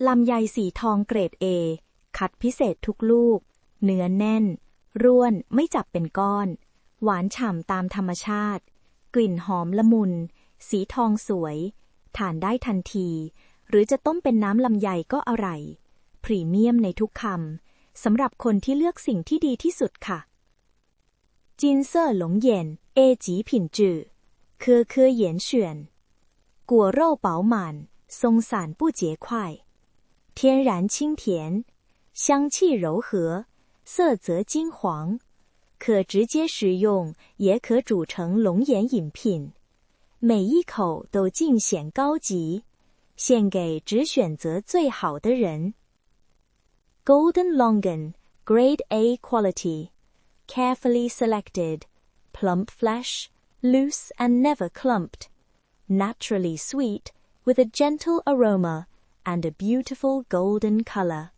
ลำไยสีทองเกรด A คัดพิเศษทุกลูกเนื้อแน่นร่วนไม่จับเป็นก้อนหวานฉ่ำตามธรรมชาติกลิ่นหอมละมุนสีทองสวยทานได้ทันทีหรือจะต้มเป็นน้ำลำไยก็อร่อยพรีเมียมในทุกคำสำหรับคนที่เลือกสิ่งที่ดีที่สุดค่ะจินเซ่อหลงเหย็น A 级品质颗颗严选果肉饱满松散不结块天然清甜香气柔和色泽金黄可直接食用也可煮成龙眼饮品每一口都尽显高级献给只选择最好的人 Golden Longan Grade A quality carefully selected plump flesh loose and never clumped naturally sweet with a gentle aroma and a beautiful golden color